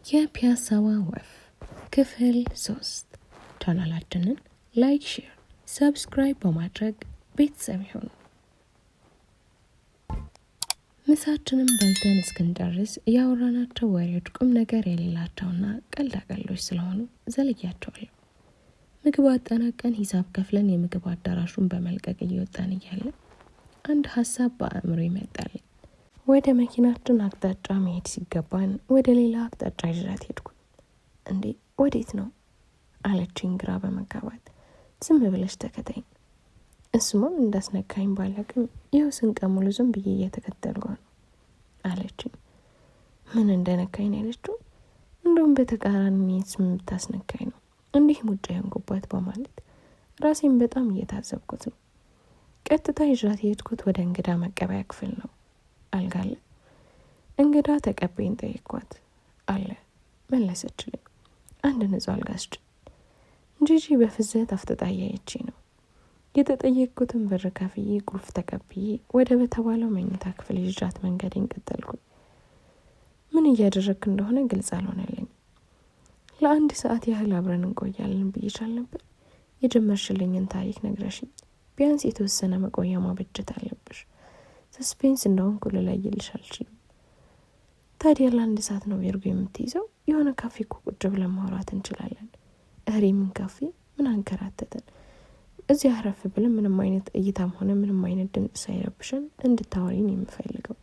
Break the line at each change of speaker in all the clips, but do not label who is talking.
የፒያሳዋ ወፍ ክፍል 3 ቻናላችንን ላይክ፣ ሼር፣ ሰብስክራይብ በማድረግ ቤተሰብ ይሁኑ። ምሳችንን በልተን እስክንጨርስ ያወራናቸው ወሬዎች ቁም ነገር የሌላቸውና ቀልዳቀሎች ስለሆኑ ዘልያቸዋለሁ። ምግብ አጠናቀን ሂሳብ ከፍለን የምግብ አዳራሹን በመልቀቅ እየወጣን እያለ አንድ ሀሳብ በአእምሮ ይመጣል። ወደ መኪናችን አቅጣጫ መሄድ ሲገባን ወደ ሌላ አቅጣጫ ይዣት ሄድኩ። እንዴ ወዴት ነው አለችኝ ግራ በመጋባት። ዝም ብለሽ ተከታይኝ። እሱማም እንዳስነካኝ ባላቅም ይኸው ስንቀሙሉ ዝም ብዬ እየተከተልኩ ነው አለችኝ። ምን እንደነካኝ ነው ያለችው? እንደውም በተቃራኒ ስም የምታስነካኝ ነው እንዲህ ሙጫ የሆንኩባት በማለት ራሴን በጣም እየታዘብኩት ነው። ቀጥታ ይዣት የሄድኩት ወደ እንግዳ መቀበያ ክፍል ነው። አልጋለ እንግዳ ተቀበይን ጠይኳት አለ መለሰችልኝ። አንድ ንጹህ አልጋ ስጭኝ። ጂጂ በፍዘት አፍጥጣያየች ነው። የተጠየቅኩትን ብር ከፍዬ ቁልፍ ተቀብዬ ወደ በተባለው መኝታ ክፍል ይዣት መንገዴን ቀጠልኩ። ምን እያደረግክ እንደሆነ ግልጽ አልሆነልኝ። ለአንድ ሰዓት ያህል አብረን እንቆያለን ብዬሻል ነበር። የጀመርሽልኝን ታሪክ ነግረሽኝ ቢያንስ የተወሰነ መቆያ ማበጀት አለብሽ። ሰስፔንስ እንደሆንኩ ልለይልሽ አልችልም። ታዲያ ለአንድ ሰዓት ነው ቤርጎ የምትይዘው? የሆነ ካፌ እኮ ቁጭ ብለን ማውራት እንችላለን። እህሬ ምን ካፌ ምን አንከራተተን? እዚህ አረፍ ብለን ምንም አይነት እይታም ሆነ ምንም አይነት ድምጽ ሳይረብሽን እንድታወሪኝ የምፈልገው።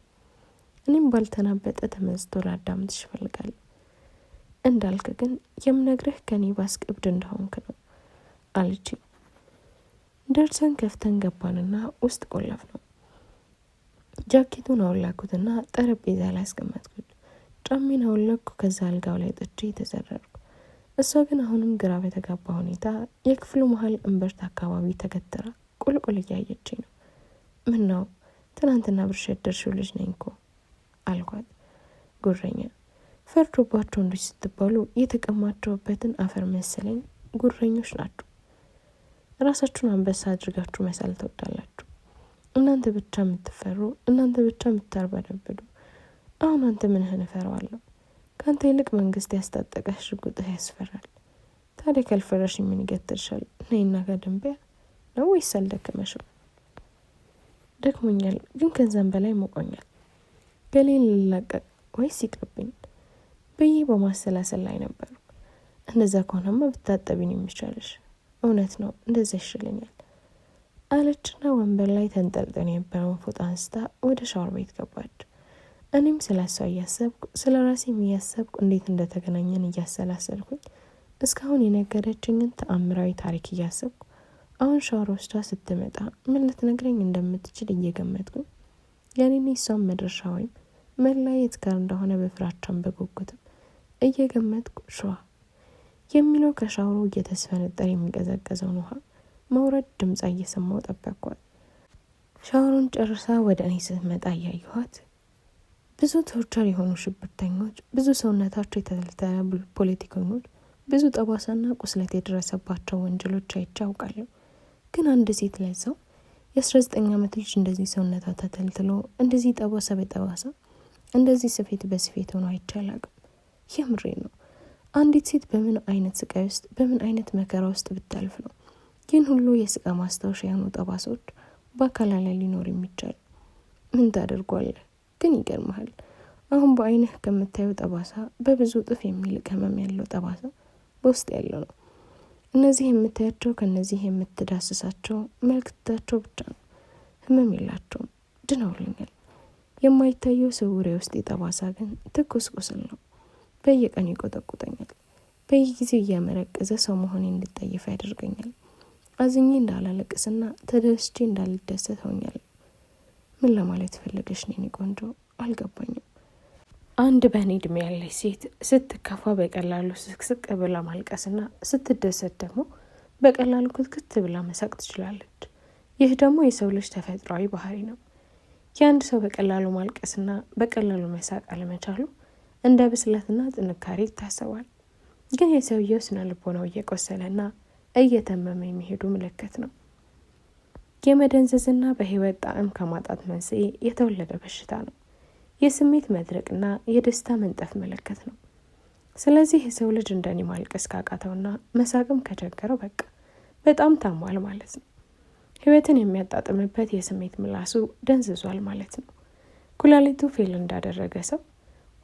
እኔም ባልተናበጠ ተመዝቶ ላዳምጥሽ እፈልጋለሁ። እንዳልክ ግን የምነግርህ ከኔ ባስቀብድ እንደሆንክ ነው አለች። ደርሰን ከፍተን ገባንና ውስጥ ቆለፍ ነው። ጃኬቱን አውላኩትና ጠረጴዛ ላይ አስቀመጥኩት። ጫሜን አውላኩ። ከዛ አልጋው ላይ ጥቼ ተዘረርኩ። እሷ ግን አሁንም ግራ በተጋባ ሁኔታ የክፍሉ መሀል እምብርት አካባቢ ተገትራ ቁልቁል እያየችኝ ነው። ምን ነው ትናንትና ብርሸት ደርሽው ልጅ ነኝ እኮ አልኳት። ጉረኛ ፈርዶባቸው እንዲህ ስትባሉ የተቀማቸውበትን አፈር መሰለኝ። ጉረኞች ናቸው። ራሳችሁን አንበሳ አድርጋችሁ መሳል ተወዳላችሁ። እናንተ ብቻ የምትፈሩ፣ እናንተ ብቻ የምታርበደብዱ። አሁን አንተ ምንህን እፈራዋለሁ? ከአንተ ይልቅ መንግስት ያስታጠቀህ ሽጉጥህ ያስፈራል። ታዲያ ካልፈራሽ ምን ይገትርሻል? ነይና ከደንቢያ ነው ወይስ አልደከመሽም? ደክሞኛል፣ ግን ከዛም በላይ ሞቆኛል። ገሌን ልላቀቅ ወይስ ይቅርብኝ ብዬ በማሰላሰል ላይ ነበር። እንደዛ ከሆነማ ብታጠቢን የሚሻልሽ። እውነት ነው፣ እንደዛ ይሽለኛል አለችና ወንበር ላይ ተንጠልጥሎ የነበረውን ፎጣ አንስታ ወደ ሻወር ቤት ገባች። እኔም ስለሷ እያሰብኩ ስለ ራሴም እያሰብኩ እንዴት እንደተገናኘን እያሰላሰልኩኝ እስካሁን የነገረችኝን ተአምራዊ ታሪክ እያሰብኩ አሁን ሻወር ወስዳ ስትመጣ ምን ልትነግረኝ እንደምትችል እየገመትኩኝ ያኔ እሷን መድረሻ ወይም መለያየት ጋር እንደሆነ በፍራቻም በጉጉትም እየገመትኩ ሸዋ የሚለው ከሻወሩ እየተስፈነጠረ የሚቀዘቀዘውን ውሃ መውረድ ድምጻ እየሰማው ጠበቅኳት። ሻወሩን ጨርሳ ወደ እኔ ስትመጣ እያየኋት ብዙ ቶርቸር የሆኑ ሽብርተኞች፣ ብዙ ሰውነታቸው የተተለተለ ፖለቲከኞች፣ ብዙ ጠባሳና ቁስለት የደረሰባቸው ወንጀሎች አይቼ አውቃለሁ። ግን አንድ ሴት ለዛው የ19 ዓመት ልጅ እንደዚህ ሰውነቷ ተተልትሎ እንደዚህ ጠባሳ በጠባሳ እንደዚህ ስፌት በስፌት ሆኖ አይቼ አላውቅም። የምሬ ነው። አንዲት ሴት በምን አይነት ስቃይ ውስጥ በምን አይነት መከራ ውስጥ ብታልፍ ነው ይህን ሁሉ የስቃ ማስታወሻ የሆኑ ጠባሳዎች በአካል ላይ ሊኖር የሚቻል? ምን ታደርጓለህ? ግን ይገርምሃል፣ አሁን በአይንህ ከምታየው ጠባሳ በብዙ እጥፍ የሚልቅ ህመም ያለው ጠባሳ በውስጥ ያለው ነው። እነዚህ የምታያቸው ከነዚህ የምትዳስሳቸው መልክታቸው ብቻ ነው። ህመም የላቸውም። ድነውልኛል። የማይታየው ስውሬ ውስጥ የጠባሳ ግን ትኩስ ቁስል ነው። በየቀኑ ይቆጠቁጠኛል። በየጊዜው እያመረቀዘ ሰው መሆኔን እንድጠይፍ ያደርገኛል። አዝኜ እንዳላለቅስና ተደስቼ እንዳልደሰት ሆኛል። ምን ለማለት ፈልገሽ ነው የኔ ቆንጆ? አልገባኝም። አንድ በእኔ እድሜ ያለች ሴት ስትከፋ በቀላሉ ስቅስቅ ብላ ማልቀስና ስትደሰት ደግሞ በቀላሉ ክትክት ብላ መሳቅ ትችላለች። ይህ ደግሞ የሰው ልጅ ተፈጥሯዊ ባህሪ ነው። የአንድ ሰው በቀላሉ ማልቀስና በቀላሉ መሳቅ አለመቻሉ እንደ ብስለትና ጥንካሬ ይታሰባል። ግን የሰውየው ስነ ልቦናው እየቆሰለና እየተመመ የሚሄዱ ምልክት ነው። የመደንዘዝና በህይወት ጣዕም ከማጣት መንስኤ የተወለደ በሽታ ነው። የስሜት መድረቅና የደስታ መንጠፍ ምልክት ነው። ስለዚህ የሰው ልጅ እንደኔ ማልቀስ ካቃተውና መሳቅም ከቸገረው በቃ በጣም ታሟል ማለት ነው። ህይወትን የሚያጣጥምበት የስሜት ምላሱ ደንዝዟል ማለት ነው። ኩላሊቱ ፌል እንዳደረገ ሰው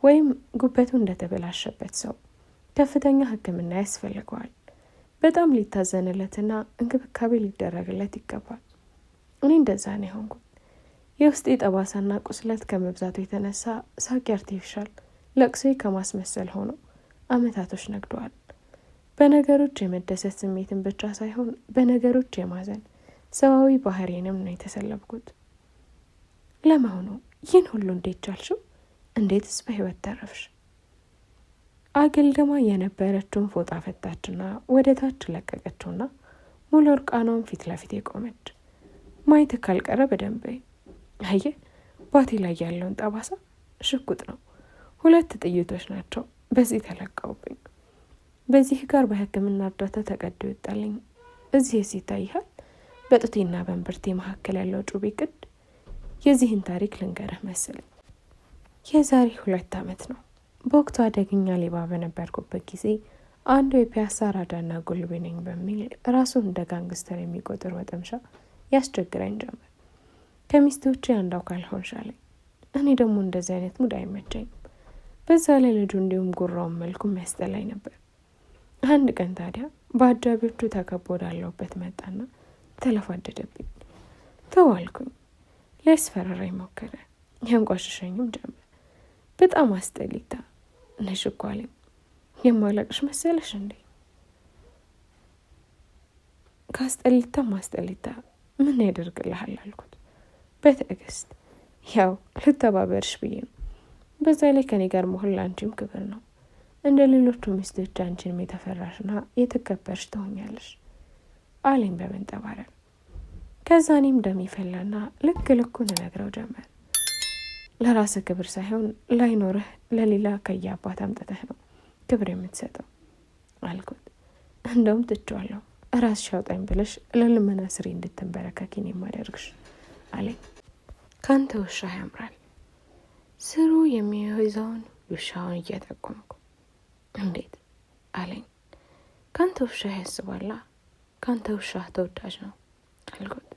ወይም ጉበቱ እንደተበላሸበት ሰው ከፍተኛ ሕክምና ያስፈልገዋል። በጣም ሊታዘንለትና እንክብካቤ ሊደረግለት ይገባል። እኔ እንደዛ ነው የሆንኩት። የውስጤ ጠባሳና ቁስለት ከመብዛቱ የተነሳ ሳቂ አርቲፊሻል፣ ለቅሶ ከማስመሰል ሆኖ አመታቶች ነግደዋል። በነገሮች የመደሰት ስሜትን ብቻ ሳይሆን በነገሮች የማዘን ሰዋዊ ባህሪንም ነው የተሰለብኩት። ለመሆኑ ይህን ሁሉ እንዴት ቻልሽው? እንዴትስ በህይወት ተረፍሽ? አገልድማ የነበረችውን ፎጣ ፈታችና ወደ ታች ለቀቀችውና ሙሉ እርቃኗን ፊት ለፊት የቆመች። ማየት ካልቀረ በደንብ አየ። ባቴ ላይ ያለውን ጠባሳ ሽጉጥ ነው። 2 ጥይቶች ናቸው በዚህ ተለቀውብኝ። በዚህ ጋር በህክምና እርዳታ ተቀዶ ይወጣልኝ። እዚህ ይታይሃል፣ በጡቴና በእምብርቴ መካከል ያለው ጩቤ ቅድ። የዚህን ታሪክ ልንገርህ መሰለኝ። የዛሬ 2 ዓመት ነው። በወቅቱ አደገኛ ሌባ በነበርኩበት ጊዜ አንዱ የፒያሳ ራዳና ጉልቤ ነኝ በሚል ራሱን እንደ ጋንግስተር የሚቆጥር ወጠምሻ ያስቸግረኝ ጀመር። ከሚስቶቼ አንዷ ካልሆንሽ አለኝ። እኔ ደግሞ እንደዚህ አይነት ሙድ አይመቸኝም። በዛ ላይ ልጁ እንዲሁም ጉራውን መልኩም ያስጠላኝ ነበር። አንድ ቀን ታዲያ በአጃቢዎቹ ተከቦ ወዳለሁበት መጣና ተለፋደደብኝ። ተዋልኩኝ። ሊያስፈራራኝ ሞከረ። ያንቋሽሸኝም ጀመር። በጣም አስጠሊታ ነሽ እኮ አለኝ። የማለቅሽ መሰለሽ እንዴ? ካስጠሊታም አስጠሊታ ምን ያደርግልሃል አልኩት በትዕግስት። ያው ልተባበርሽ ብዬ ነው። በዛ ላይ ከኔ ጋር መሆን ለአንቺም ክብር ነው። እንደ ሌሎቹ ሚስቶች አንቺንም የተፈራሽና የተከበርሽ ትሆኛለሽ አለኝ በመንጠባረር። ከዛ እኔም ደም ይፈላና ልክ ልኩን እነግረው ጀመር። ለራስህ ክብር ሳይሆን ላይኖርህ ለሌላ ከየአባት አምጥተህ ነው ክብር የምትሰጠው አልኩት። እንደውም ትቼዋለሁ፣ ራስሽ አውጣኝ ብለሽ ለልመና ስሪ እንድትንበረከኪን የማደርግሽ አለኝ። ካንተ ውሻ ያምራል። ስሩ የሚይዘውን ውሻውን እየጠቆምኩ እንዴት አለኝ። ካንተ ውሻ ያስባላ፣ ካንተ ውሻ ተወዳጅ ነው አልኩት።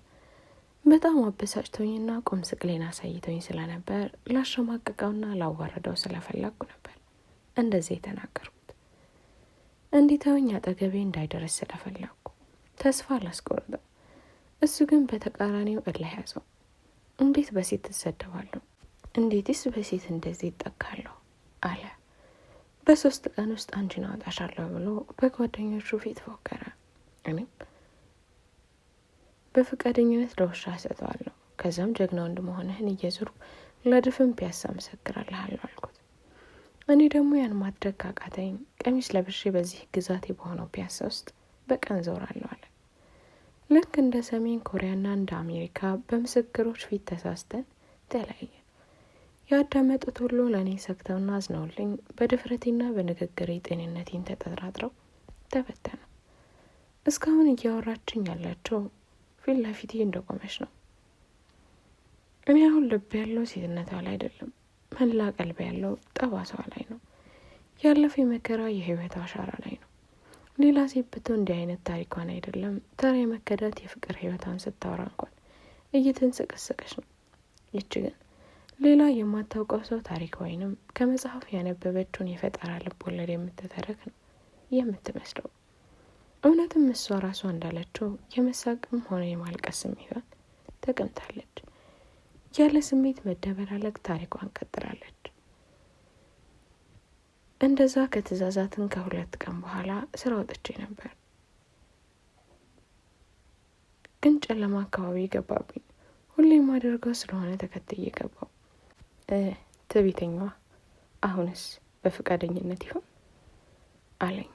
በጣም አበሳጭቶኝና ቁም ስቅሌን አሳይቶኝ ስለነበር ላሸማቀቀውና ላዋረደው ስለፈለግኩ ነበር እንደዚህ የተናገርኩት። እንዲተወኝ አጠገቤ እንዳይደርስ ስለፈለግኩ ተስፋ አላስቆርጠው። እሱ ግን በተቃራኒው እልህ ያዘው። እንዴት በሴት ትሰደባለሁ? እንዴትስ በሴት እንደዚህ ይጠቃለሁ አለ። በ3 ቀን ውስጥ አንቺን አወጣሻለሁ ብሎ በጓደኞቹ ፊት ፎከረ። እኔም በፈቃደኝነት ለውሻ ሰጠዋለሁ። ከዛም ጀግና ወንድ መሆንህን እየዞርኩ ለድፍን ፒያሳ መሰክራለሁ አልኩት። እኔ ደግሞ ያን ማድረግ ካቃተኝ ቀሚስ ለብሼ በዚህ ግዛቴ በሆነው ፒያሳ ውስጥ በቀን ዞራለሁ አለ። ልክ እንደ ሰሜን ኮሪያና እንደ አሜሪካ በምስክሮች ፊት ተሳስተን ተለያየን። ያዳመጡት ሁሉ ለእኔ ሰግተውና አዝነውልኝ በድፍረቴና በንግግሬ ጤንነቴን ተጠራጥረው ተበተኑ። እስካሁን እያወራችኝ ያላቸው ፊት ለፊቴ እንደቆመች ነው። እኔ አሁን ልብ ያለው ሴትነቷ ላይ አይደለም፣ መላ ቀልብ ያለው ጠባሳዋ ላይ ነው። ያለፈው የመከራ የህይወት አሻራ ላይ ነው። ሌላ ሴት ብትሆን እንዲህ አይነት ታሪኳን አይደለም ተራ የመከዳት የፍቅር ህይወቷን ስታወራ እንኳን እየተንሰቀሰቀች ነው። ይች ግን ሌላ የማታውቀው ሰው ታሪክ ወይንም ከመጽሐፍ ያነበበችውን የፈጠራ ልብ ወለድ የምትተረክ ነው የምትመስለው። እውነትም እሷ ራሷ እንዳለችው የመሳቅም ሆነ የማልቀስ ስሜቷን ተቀምጣለች። ያለ ስሜት መደበላለቅ ታሪኳን ቀጥላለች። እንደዛ ከተዛዛትን ከ2 ቀን በኋላ ስራ ወጥቼ ነበር። ግን ጨለማ አካባቢ ገባብኝ። ሁሌ የማደርገው ስለሆነ ተከትዬ ገባው። ትዕቢተኛዋ አሁንስ በፈቃደኝነት ይሆን አለኝ።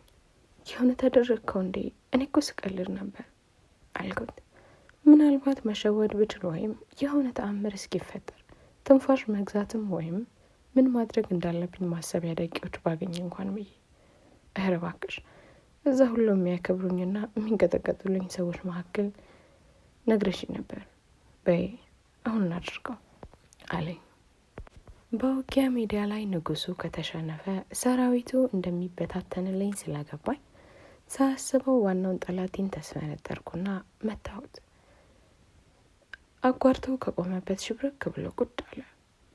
የሆነ ተደረግከው እንዴ? እኔ እኮ ስቀልድ ነበር አልኩት። ምናልባት መሸወድ ብችል ወይም የሆነ ተአምር እስኪፈጠር ትንፋሽ መግዛትም ወይም ምን ማድረግ እንዳለብኝ ማሰቢያ ደቂቃዎች ባገኝ እንኳን ብዬ። ኧረ እባክሽ እዛ ሁሉ የሚያከብሩኝና የሚንቀጠቀጡልኝ ሰዎች መካከል ነግረሽኝ ነበር። በይ አሁን እናድርገው አለኝ። በውጊያ ሜዳ ላይ ንጉሱ ከተሸነፈ ሰራዊቱ እንደሚበታተንልኝ ስለገባኝ ሳስበው ዋናውን ጠላቴን ተስፈነጠርኩና መታሁት። አቋርጦ ከቆመበት ሽብርክ ብሎ ቁጭ አለ።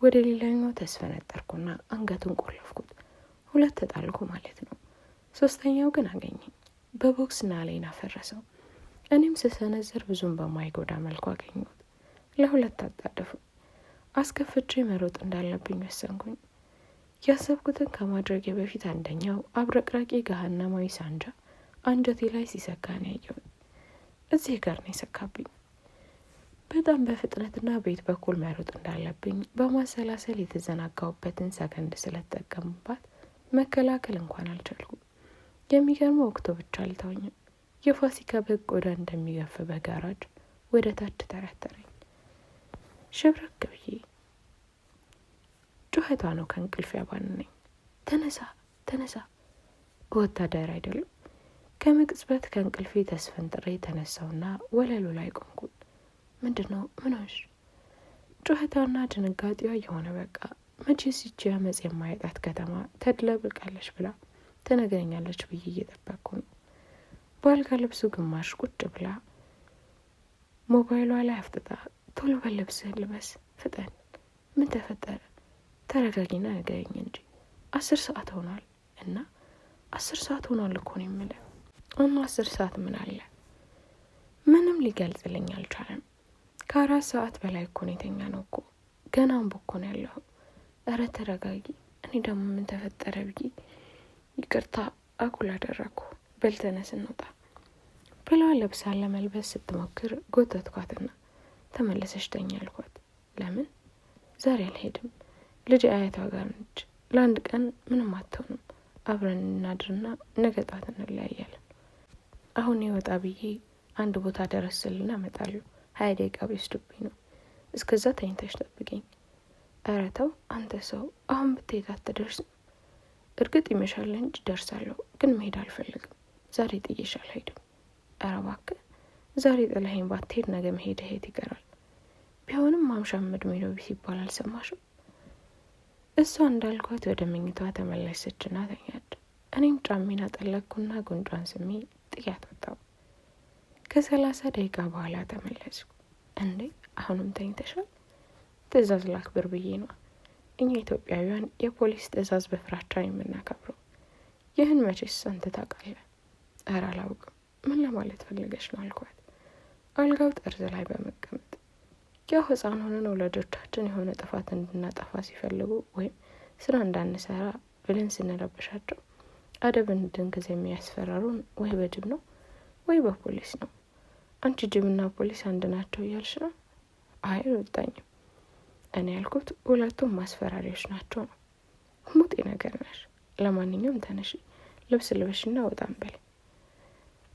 ወደ ሌላኛው ተስፈነጠርኩና አንገቱን ቆለፍኩት። 2 ተጣልኩ ማለት ነው። 3ኛው ግን አገኘኝ። በቦክስ ናሌን አፈረሰው። እኔም ስሰነዝር ብዙም በማይጎዳ መልኩ አገኘሁት። ለ2 አጣደፉ። አስከፍቼ መሮጥ እንዳለብኝ ወሰንኩኝ። ያሰብኩትን ከማድረጌ በፊት አንደኛው አብረቅራቂ ገሃነማዊ ሳንጃ አንጀቴ ላይ ሲሰካ ነው ያየሁት። እዚህ ጋር ነው የሰካብኝ። በጣም በፍጥነትና ቤት በኩል መሮጥ እንዳለብኝ በማሰላሰል የተዘናጋውበትን ሰከንድ ስለተጠቀሙባት መከላከል እንኳን አልቻልኩም። የሚገርመው ወቅቱ ብቻ አልተወኝም። የፋሲካ በግ ቆዳ እንደሚገፍ በጋራጅ ወደ ታች ተረተረኝ። ሽብረክ ብዬ ጩኸቷ ነው ከእንቅልፍ ያባነነኝ። ተነሳ ተነሳ! ወታደር አይደለም። ከመቅጽበት ከእንቅልፌ ተስፈንጥሬ ተነሳውና ወለሉ ላይ ቆምኩት። ምንድን ነው? ምን ሆንሽ? ጩኸቷና ድንጋጤዋ የሆነ በቃ መቼስ ይቺ አመጽ የማይጣት ከተማ ተድለብልቃለች ብላ ትነግረኛለች ብዬ እየጠበቅኩ ነው። በአልጋ ልብሱ ግማሽ ቁጭ ብላ ሞባይሏ ላይ አፍጥጣ ቶሎ በልብስህን ልበስ ፍጠን! ምን ተፈጠረ? ተረጋጊና ንገረኝ እንጂ 10 ሰዓት ሆኗል። እና 10 ሰዓት ሆኗል እኮ ነው የምልህ። እና 10 ሰዓት ምን አለ? ምንም ሊገልጽልኝ አልቻለም። ከ4 ሰዓት በላይ እኮ ነው የተኛ ነው እኮ ገና አንቦኮ ነው ያለሁ። እረ ተረጋጊ። እኔ ደግሞ ምን ተፈጠረ ብዬ ይቅርታ አጉል አደረኩ። በልተነስ እንውጣ ብላ ለብሳን ለመልበስ ስትሞክር ጎተትኳትና ተመለሰሽ ተኛ አልኳት። ለምን? ዛሬ አልሄድም። ልጅ አያቷ ጋር ነች። ለአንድ ቀን ምንም አትሆንም። አብረን እናድርና ነገ ጧት እንለያያለን። አሁን ይወጣ ብዬ አንድ ቦታ ደረስልና እመጣለሁ። 20 ደቂቃ ቢወስድብኝ ነው። እስከዛ ተኝተሽ ጠብቂኝ። ኧረ ተው አንተ ሰው፣ አሁን ብትሄድ አትደርስም። እርግጥ ይመሻል እንጂ ደርሳለሁ፣ ግን መሄድ አልፈልግም። ዛሬ ጥዬሽ አልሄድም። ኧረ እባክህ ዛሬ ጥለኸኝ ባትሄድ ነገ መሄድ የት ይቀራል? ቢሆንም ማምሻም እድሜ ነው ሲባል አልሰማሽም? እሷ እንዳልኳት ወደ መኝቷ ተመለሰችና ተኛች። እኔም ጫሜን አጠለቅኩና ጉንጯን ስሜ ጥያት ወጣሁ። ከ30 ደቂቃ በኋላ ተመለስኩ። እንዴ አሁንም ተኝተሻል? ትእዛዝ ላክብር ብዬ ነው። እኛ ኢትዮጵያውያን የፖሊስ ትእዛዝ በፍራቻ የምናከብረው። ይህን መቼስ አንተ ታውቃለህ? ኧረ አላውቅም። ምን ለማለት ፈልገሽ ነው አልኳት፣ አልጋው ጠርዝ ላይ በመቀመጥ። ያው ሕፃን ሆነን ወላጆቻችን የሆነ ጥፋት እንድናጠፋ ሲፈልጉ ወይም ስራ እንዳንሰራ ብለን ስንረበሻቸው አደብ እንድንግዝ የሚያስፈራሩን ወይ በጅብ ነው ወይ በፖሊስ ነው። አንቺ ጅብና ፖሊስ አንድ ናቸው እያልሽ ነው? አይ አልወጣኝም። እኔ ያልኩት ሁለቱም ማስፈራሪዎች ናቸው ነው። ሙጤ ነገር ነሽ። ለማንኛውም ተነሺ፣ ልብስ ልበሽና ወጣን በል።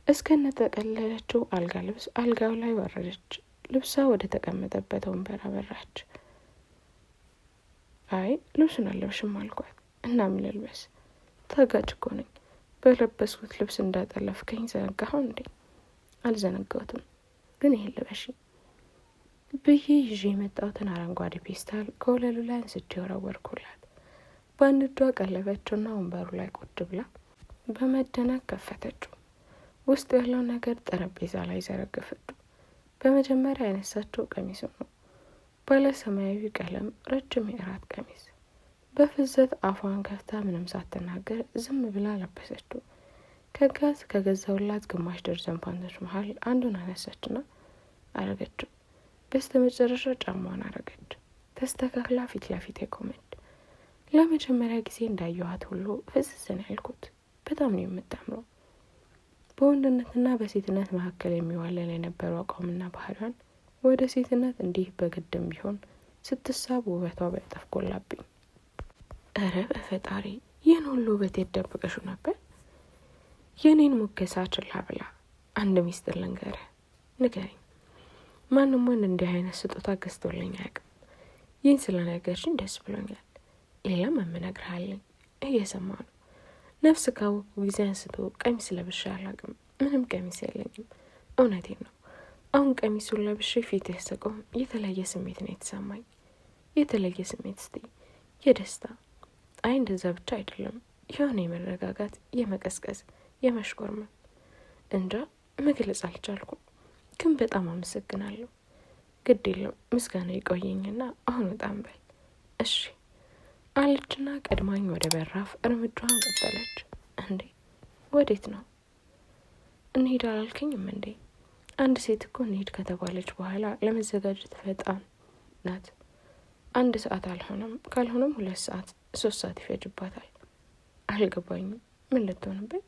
እስከነ ተቀለለችው አልጋ ልብስ አልጋው ላይ ወረደች። ልብሷ ወደ ተቀመጠበት ወንበር አበራች። አይ ልብሱን አለብሽም አልኳት። እና ምን ልልበስ? ታጋጭ እኮ ነኝ። በለበስኩት ልብስ እንዳጠለፍከኝ ዘነጋኸው እንዴ? አልዘነጋሁትም፣ ግን ይሄን ልበሽ ብዬ ይዤ የመጣሁትን አረንጓዴ ፔስታል ከወለሉ ላይ አንስቼ ወረወርኩላት። በአንድ እጇ ቀለበችውና ወንበሩ ላይ ቁጭ ብላ በመደነቅ ከፈተችው። ውስጥ ያለው ነገር ጠረጴዛ ላይ ዘረገፈችው። በመጀመሪያ ያነሳችው ቀሚሱ ነው። ባለ ሰማያዊ ቀለም ረጅም የእራት ቀሚስ። በፍዘት አፏን ከፍታ ምንም ሳትናገር ዝም ብላ ለበሰችው። ከጋዝ ከገዛውላት ግማሽ ደርዘን ፓንቶች መሀል አንዱን አነሳችና አረገችው። በስተ መጨረሻ ጫማዋን አረገች። ተስተካክላ ፊት ለፊት የቆመች። ለመጀመሪያ ጊዜ እንዳየኋት ሁሉ ፍዝዝን ያልኩት። በጣም ነው የምታምረው። በወንድነትና በሴትነት መካከል የሚዋለል የነበረው አቋምና ባህሏን ወደ ሴትነት እንዲህ በግድም ቢሆን ስትሳብ ውበቷ በእጥፍ ጎላብኝ። እረ በፈጣሪ ይህን ሁሉ ውበት የደበቀሹ ነበር? የኔን ሙገሳ ችላ ብላ አንድ ሚስጥር ልንገርህ። ንገረኝ። ማንም ወንድ እንዲህ አይነት ስጦታ ገዝቶልኝ አያውቅም። ይህን ስለነገርሽኝ ደስ ብሎኛል። ሌላም የምነግርሃለኝ እየሰማ ነው። ነፍስ ካወቁ ጊዜ አንስቶ ቀሚስ ለብሼ አላውቅም። ምንም ቀሚስ የለኝም። እውነቴን ነው። አሁን ቀሚሱን ለብሼ ፊት ያሰቀውም የተለየ ስሜት ነው የተሰማኝ። የተለየ ስሜት እስቲ የደስታ አይ እንደዛ ብቻ አይደለም፣ የሆነ የመረጋጋት፣ የመቀስቀስ፣ የመሽኮርመም እንጃ መግለጽ አልቻልኩም። ግን በጣም አመሰግናለሁ። ግድ የለም ምስጋና ይቆየኝና አሁን በጣም በል እሺ አለችና ቀድማኝ ወደ በራፍ እርምጃዋን ቀጠለች። እንዴ ወዴት ነው? እንሄድ አላልከኝም እንዴ? አንድ ሴት እኮ እንሄድ ከተባለች በኋላ ለመዘጋጀት ፈጣን ናት። 1 ሰዓት አልሆነም፣ ካልሆነም 2 ሰዓት 3 ሰዓት ይፈጅባታል። አልገባኝም። ምን ልትሆንበት?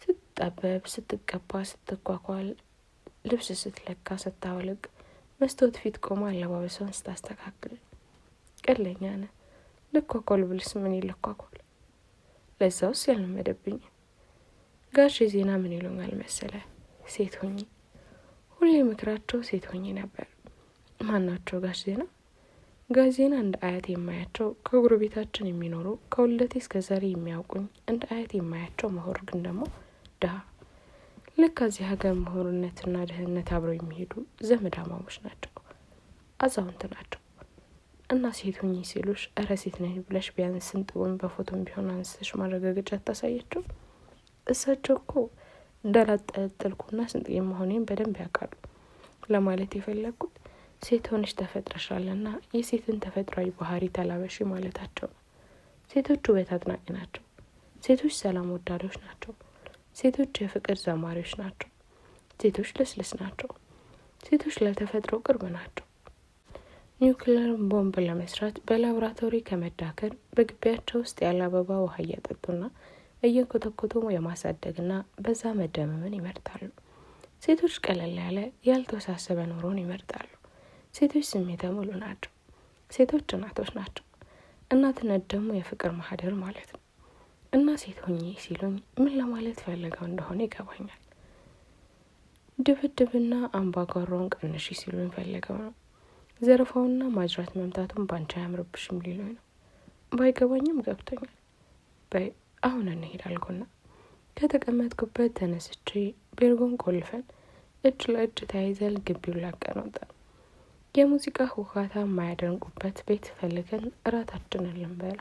ስትጠበብ፣ ስትቀባ፣ ስትኳኳል፣ ልብስ ስትለካ፣ ስታወልቅ፣ መስታወት ፊት ቆማ አለባበሷን ስታስተካክል። ቀለኛ ነህ። ልኳኳል ብልስ ምን ይልኳኳል? ለዛውስ ያልመደብኝ። ጋሽ ዜና ምን ይሉኛል መሰለ? ሴት ሆኚ። ሁሌ ምክራቸው ሴት ሆኚ ነበር። ማናቸው ጋሽ ዜና? ጋሽ ዜና እንደ አያት የማያቸው ከጎረቤታችን የሚኖሩ ከውልደቴ እስከ ዛሬ የሚያውቁኝ እንደ አያት የማያቸው ምሁር ግን ደግሞ ድሀ። ልክ ከዚህ ሀገር ምሁርነትና ድህነት አብረው የሚሄዱ ዘመዳማሞች ናቸው። አዛውንት ናቸው። እና ሴት ሆኚ ሲሉሽ እረ ሴት ነኝ ብለሽ ቢያንስ ስንጥውን በፎቶም ቢሆን አንስተሽ ማረጋገጫ ታሳያቸው። እሳቸው እኮ እንዳላጠለጥልኩና ስንጥዬ መሆኔን በደንብ ያውቃሉ። ለማለት የፈለግኩት ሴት ሆነሽ ተፈጥረሻልና የሴትን ተፈጥሯዊ ባህሪ ተላበሺ ማለታቸው ነው። ሴቶች ውበት አጥናቂ ናቸው። ሴቶች ሰላም ወዳዶች ናቸው። ሴቶች የፍቅር ዘማሪዎች ናቸው። ሴቶች ልስልስ ናቸው። ሴቶች ለተፈጥሮ ቅርብ ናቸው። ኒውክሌር ቦምብ ለመስራት በላቦራቶሪ ከመዳከር በግቢያቸው ውስጥ ያለ አበባ ውሃ እያጠጡና እየኮተኮቱ የማሳደግና በዛ መደመምን ይመርጣሉ። ሴቶች ቀለል ያለ ያልተወሳሰበ ኑሮን ይመርጣሉ። ሴቶች ስሜተ ሙሉ ናቸው። ሴቶች እናቶች ናቸው። እናትነት ደግሞ የፍቅር ማህደር ማለት ነው። እና ሴት ሆኜ ሲሉኝ ምን ለማለት ፈልገው እንደሆነ ይገባኛል። ድብድብና አምባጓሮን ቀንሺ ሲሉኝ ፈልገው ነው። ዘረፋውና ማጅራት መምታቱን ባንቺ አያምርብሽም ሊሉኝ ነው። ባይገባኝም ገብቶኛል። በይ አሁን እንሄድ አልኩና ከተቀመጥኩበት ተነስቼ ቤርጎን ቆልፈን እጅ ለእጅ ተያይዘን ግቢውን ላቀን ወጣን። የሙዚቃ ሁካታ የማያደንቁበት ቤት ፈልገን እራታችንን ልንበላ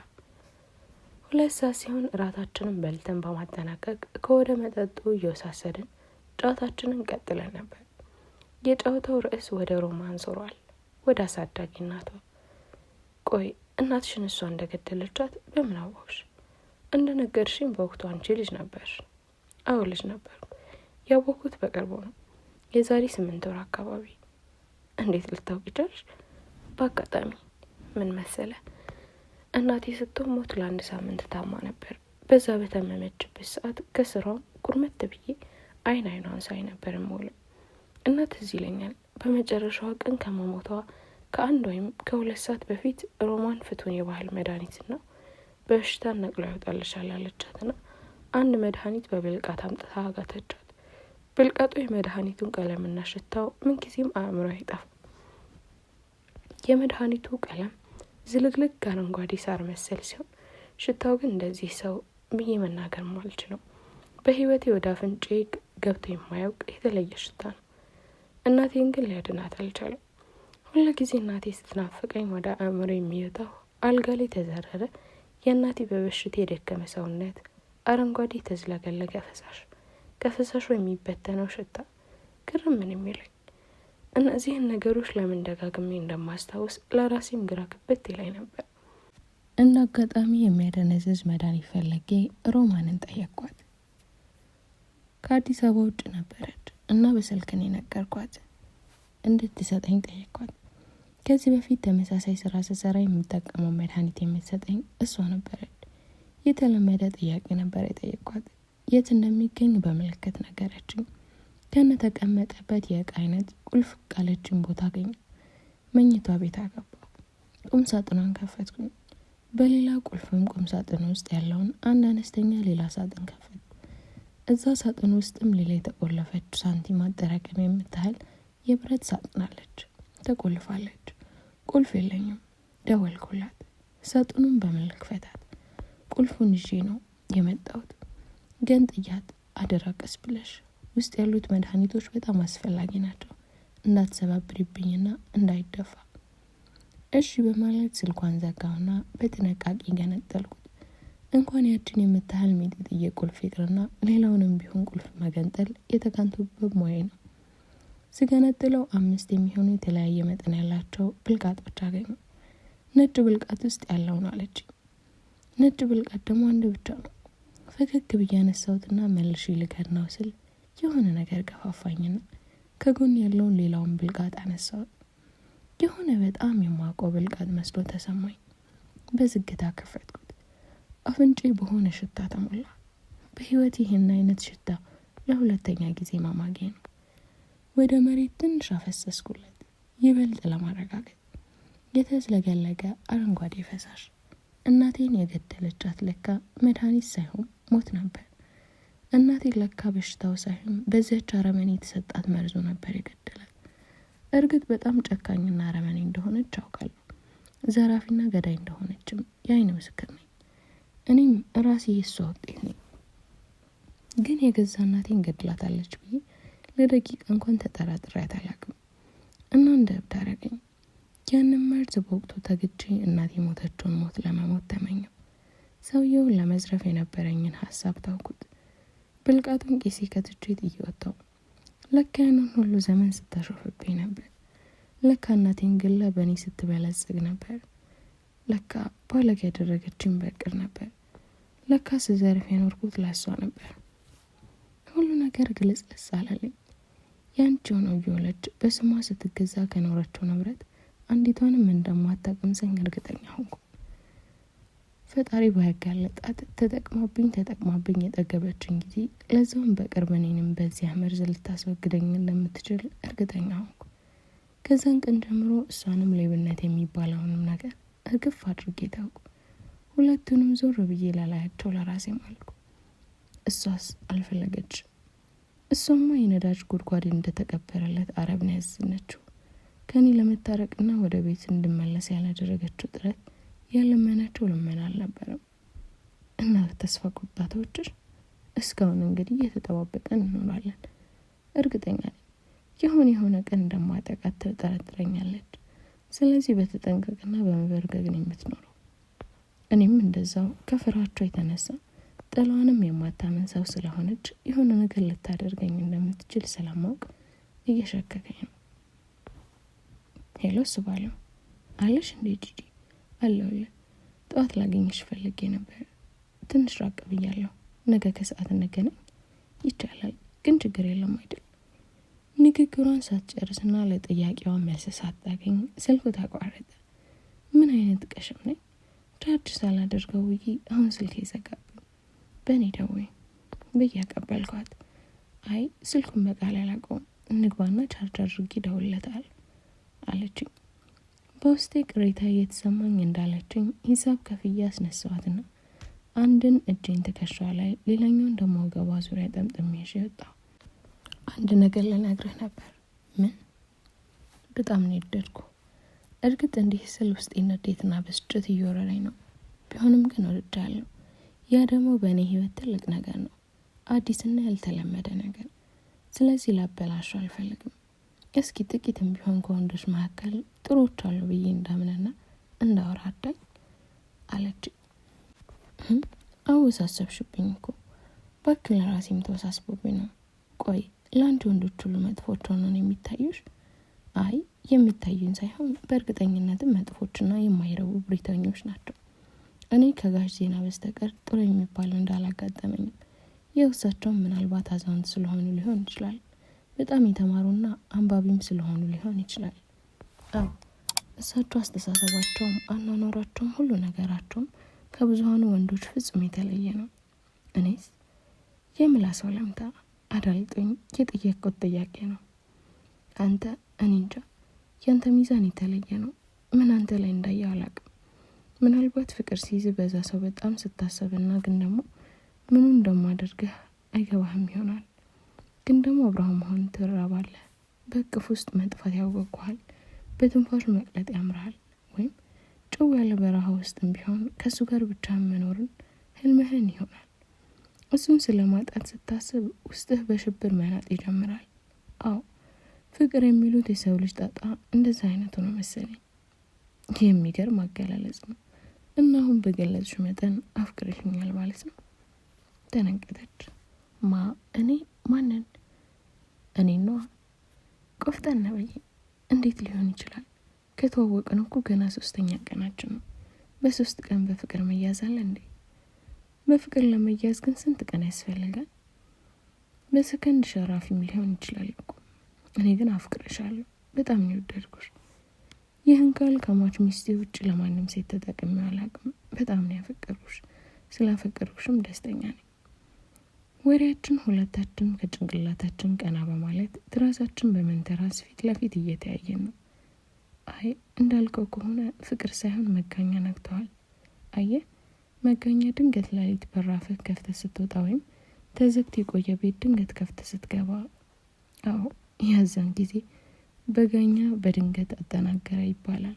2 ሰዓት ሲሆን እራታችንን በልተን በማጠናቀቅ ከወደ መጠጡ እየወሳሰድን ጨዋታችንን ቀጥለን ነበር። የጨዋታው ርዕስ ወደ ሮማን ዞሯል። ወደ አሳዳጊ እናቷ። ቆይ እናትሽን እሷ እንደገደለቻት በምን አወቅሽ? እንደነገርሽኝ በወቅቱ አንቺ ልጅ ነበርሽ። አዎ ልጅ ነበርኩ። ያወቅኩት በቅርቡ ነው። የዛሬ 8 ወር አካባቢ። እንዴት ልታውቂ ቻልሽ? በአጋጣሚ። ምን መሰለ፣ እናቴ ስትሞት ለ1 ሳምንት ታማ ነበር። በዛ በተመመችበት ሰዓት ከስራው ቁርመት ብዬ አይኗን ሳይ ነበር የምውለው። እናት እዚህ ይለኛል በመጨረሻዋ ቀን ከመሞቷ ከ1 ወይም ከ2 ሰዓት በፊት ሮማን ፍቱን የባህል መድኃኒትና በሽታ ነቅሎ ያወጣልሻል አለቻትና 1 መድኃኒት በብልቃት አምጥታ አጋተቻት። ብልቃጡ የመድኃኒቱን ቀለምና ሽታው ምንጊዜም አእምሮ አይጠፋም። የመድኃኒቱ ቀለም ዝልግልግ አረንጓዴ ሳር መሰል ሲሆን ሽታው ግን እንደዚህ ሰው ብዬ መናገር ማልችለው በህይወቴ ወደ አፍንጬ ገብቶ የማያውቅ የተለየ ሽታ ነው። እናቴን ግን ሊያድናት አልቻለም። ሁሉ ጊዜ እናቴ ስትናፍቀኝ ወደ አእምሮ የሚወጣው አልጋ ላይ ተዘረረ የእናቴ በበሽታ የደከመ ሰውነት፣ አረንጓዴ ተዝለገለገ ፈሳሽ፣ ከፈሳሹ የሚበተነው ሽታ ግርም ምን የሚለኝ። እነዚህን ነገሮች ለምን ደጋግሜ እንደማስታውስ ለራሴም ግራ ግብት ይለኝ ነበር።
እንደ አጋጣሚ የሚያደነዝዝ መድኃኒት ፈለጌ ሮማንን ጠየቅኳት። ከአዲስ አበባ ውጭ ነበረች እና በስልክ ነው የነገርኳት። እንድትሰጠኝ ጠየቅኳት። ከዚህ በፊት ተመሳሳይ ስራ ስሰራ የምጠቀመው መድኃኒት የምትሰጠኝ እሷ ነበረች። የተለመደ ጥያቄ ነበር የጠየቅኳት። የት እንደሚገኝ በምልክት ነገረችኝ። ከነ ተቀመጠበት የእቃ አይነት ቁልፍ ቃለችን ቦታ አገኘ። መኝቷ ቤት አገባሁ። ቁም ሳጥኗን ከፈትኩኝ። በሌላ ቁልፍም ቁም ሳጥን ውስጥ ያለውን አንድ አነስተኛ ሌላ ሳጥን ከፈትኩ። እዛ ሳጥን ውስጥም ሌላ የተቆለፈች ሳንቲም አጠራቀም የምታህል የብረት ሳጥን አለች። ተቆልፋለች። ቁልፍ የለኝም። ደወልኩላት። ሳጥኑን በመልክ ፈታት። ቁልፉን ይዤ ነው የመጣሁት። ግን ጥያት አደራ ቀስ ብለሽ፣ ውስጥ ያሉት መድኃኒቶች በጣም አስፈላጊ ናቸው፣ እንዳትሰባብሪብኝና እንዳይደፋ። እሺ በማለት ስልኳን ዘጋውና በጥንቃቄ ገነጠልኩት። እንኳን ያችን የምታህል ሚጢጥዬ ቁልፍ ይቅርና ሌላውንም ቢሆን ቁልፍ መገንጠል የተካንቱበት ሙያዬ ነው። ስገነጥለው 5 የሚሆኑ የተለያየ መጠን ያላቸው ብልቃጦች አገኙ። ነጭ ብልቃጥ ውስጥ ያለው ነው አለችኝ። ነጭ ብልቃጥ ደግሞ አንድ ብቻ ነው። ፈገግ ብዬ አነሳሁትና መልሼ ልከድነው ስል የሆነ ነገር ገፋፋኝና ከጎን ያለውን ሌላውን ብልቃጥ አነሳሁት። የሆነ በጣም የማውቀው ብልቃጥ መስሎ ተሰማኝ። በዝግታ ከፈትኩት። አፍንጬ በሆነ ሽታ ተሞላ። በህይወት ይህን አይነት ሽታ ለሁለተኛ ጊዜ ማማጌ ነው። ወደ መሬት ትንሽ አፈሰስኩለት፣ ይበልጥ ለማረጋገጥ። የተዝለገለገ አረንጓዴ ፈሳሽ። እናቴን የገደለቻት ለካ መድኃኒት ሳይሆን ሞት ነበር። እናቴን ለካ በሽታው ሳይሆን በዚያች አረመኔ የተሰጣት መርዞ ነበር የገደላት። እርግጥ በጣም ጨካኝና አረመኔ እንደሆነች አውቃለሁ። ዘራፊና ገዳይ እንደሆነችም የአይን ምስክር ነኝ። እኔም ራሴ የሷ ውጤት ነኝ። ግን የገዛ እናቴን ገድላታለች ብዬ ለደቂቃ እንኳን ተጠራጥሬያት አላውቅም። እና እንደ እብድ አደረገኝ። ያንን መርዝ በወቅቱ ተግቼ እናቴ ሞተችውን ሞት ለመሞት ተመኘው። ሰውየውን ለመዝረፍ የነበረኝን ሀሳብ ታውኩት። ብልቃጡን ቄሴ ከትቼ ጥዬ ወጣሁ። ለካ ያንን ሁሉ ዘመን ስታሾፍብኝ ነበር። ለካ እናቴን ግላ በእኔ ስትበለጽግ ነበር። ለካ ባለግ ያደረገችኝ በቅር ነበር። ለካ ስዘርፍ የኖርኩት ለሷ ነበር። ሁሉ ነገር ግልጽልጽ አላለኝ። ያንቺ ሆነው እየወለች በስሟ ስትገዛ ከኖረችው ንብረት አንዲቷንም እንደማታቀምሰኝ እርግጠኛ ሆንኩ። ፈጣሪ ባያጋለጣት ተጠቅማብኝ የጠገበችን ጊዜ ለዛውም በቅርብ እኔንም በዚያ መርዝ ልታስወግደኝ እንደምትችል እርግጠኛ ሆንኩ። ከዛን ቀን ጀምሮ እሷንም ሌብነት የሚባለውንም ነገር እርግፍ አድርጌ ታውቁ። ሁለቱንም ዞር ብዬ ላላያቸው ለራሴ ማልኩ። እሷስ አልፈለገች። እሷማ የነዳጅ ጉድጓድ እንደተቀበረለት አረብ ነው ያዘነችው። ከኔ ለመታረቅና ወደ ቤት እንድመለስ ያላደረገችው ጥረት ያለመናቸው ልመና አልነበረም። እና ተስፋ ቁጣቶችሽ እስካሁን እንግዲህ እየተጠባበቀን እንኖራለን። እርግጠኛ ነኝ የሆነ ቀን እንደማጠቃት ትጠረጥረኛለች። ስለዚህ በተጠንቀቅና በመበርገግ ነው የምትኖረው። እኔም እንደዛው ከፍራቸው የተነሳ ጥሏንም የማታመን ሰው ስለሆነች የሆነ ነገር ልታደርገኝ እንደምትችል ስለማውቅ እየሸከከኝ ነው። ሄሎ ስባለው አለሽ እንዴ ጂጂ? አለሁልህ። ጠዋት ላገኝሽ ፈልጌ ነበር። ትንሽ ራቅ ብያለሁ። ነገ ከሰዓት እንገናኝ። ይቻላል፣ ግን ችግር የለም አይደል? ንግግሯን ሳትጨርስና ለጥያቄዋ መልስ ሳታገኝ ስልኩ ተቋረጠ። ምን አይነት ቀሽም ነኝ? ቻርጅ ሳላደርገው ውዬ አሁን ስልክ ይዘጋብኝ። በእኔ ደውይ ብዬ አቀበልኳት። አይ ስልኩን በቃል አላውቀውም፣ እንግባና ቻርጅ አድርጌ ደውለታል አለችኝ። በውስጤ ቅሬታ እየተሰማኝ እንዳለችኝ ሂሳብ ከፍዬ አስነሳዋትና አንድን እጄን ትከሻዋ ላይ ሌላኛውን ደግሞ ወገቧ ዙሪያ ጠምጥሜ ይዤ ወጣሁ። አንድ ነገር ልነግርህ ነበር። ምን? በጣም ነው የወደድኩ። እርግጥ እንዲህ ስል ውስጤ ንዴትና ብስጭት እየወረረኝ ነው። ቢሆንም ግን ወድጃለሁ። ያ ደግሞ በእኔ ህይወት ትልቅ ነገር ነው፣ አዲስና ያልተለመደ ነገር። ስለዚህ ላበላሹ አልፈልግም። እስኪ ጥቂትም ቢሆን ከወንዶች መካከል ጥሮች አሉ ብዬ እንዳምንና እንዳወራ አዳኝ አለች። አወሳሰብሽብኝ እኮ እባክህ፣ ለራሴም ተወሳስቦብኝ ነው። ቆይ ለአንቺ ወንዶች ሁሉ መጥፎች ሆነው ነው የሚታዩሽ? አይ የሚታዩኝ ሳይሆን በእርግጠኝነትም መጥፎችና የማይረቡ ብሪተኞች ናቸው። እኔ ከጋሽ ዜና በስተቀር ጥሩ የሚባል እንዳላጋጠመኝም። የውሳቸውም ምናልባት አዛውንት ስለሆኑ ሊሆን ይችላል። በጣም የተማሩና አንባቢም ስለሆኑ ሊሆን ይችላል። አዎ እሳቸው አስተሳሰባቸውም አኗኗራቸውም ሁሉ ነገራቸውም ከብዙሃኑ ወንዶች ፍጹም የተለየ ነው። እኔስ የምላሰው ለምታ አዳልጦኝ የጠየቅኩት ጥያቄ ነው። አንተ እኔ እንጃ፣ ያንተ ሚዛን የተለየ ነው። ምን አንተ ላይ እንዳየው አላውቅም። ምናልባት ፍቅር ሲይዝ በዛ ሰው በጣም ስታሰብና ግን ደግሞ ምኑ እንደማደርግህ አይገባህም ይሆናል። ግን ደግሞ አብርሃም መሆን ትራባለህ። በእቅፍ ውስጥ መጥፋት ያወቅኋል። በትንፋሹ መቅለጥ ያምርሃል። ወይም ጭው ያለ በረሃ ውስጥም ቢሆን ከእሱ ጋር ብቻ መኖርን ህልምህን ይሆናል። እሱን ስለማጣት ስታስብ ውስጥህ በሽብር መናጥ ይጀምራል። አዎ ፍቅር የሚሉት የሰው ልጅ ጣጣ እንደዛ አይነቱ ነው መሰለኝ። የሚገርም አገላለጽ ነው። እና አሁን በገለጽሽው መጠን አፍቅረሽኛል ማለት ነው? ተነቀጠች። እኔ ማንን? እኔ ነዋ። ቆፍጠን በይ። እንዴት ሊሆን ይችላል? ከተዋወቅን እኮ ገና 3ኛ ቀናችን ነው። በ3 ቀን በፍቅር መያዝ አለ እንዴ? በፍቅር ለመያዝ ግን ስንት ቀን ያስፈልጋል? በሰከንድ ሸራፊም ሊሆን ይችላል እኮ። እኔ ግን አፍቅረሻለሁ። በጣም ነው የወደድኩሽ። ይህን ቃል ከሟች ሚስቴ ውጭ ለማንም ሴት ተጠቅሜው አላውቅም። በጣም ነው ያፈቀርኩሽ። ስላፈቀርኩሽም ደስተኛ ነኝ። ወሬያችን ሁለታችን ከጭንቅላታችን ቀና በማለት ትራሳችን በመንተራስ ፊት ለፊት እየተያየን ነው። አይ እንዳልከው ከሆነ ፍቅር ሳይሆን መጋኛ ነግተዋል። አየህ፣ መጋኛ ድንገት ሌሊት በራፍህ ከፍተህ ስትወጣ ወይም ተዘግቶ የቆየ ቤት ድንገት ከፍተህ ስትገባ፣ አዎ ያዛን ጊዜ በጋኛ በድንገት አጠናገረ ይባላል።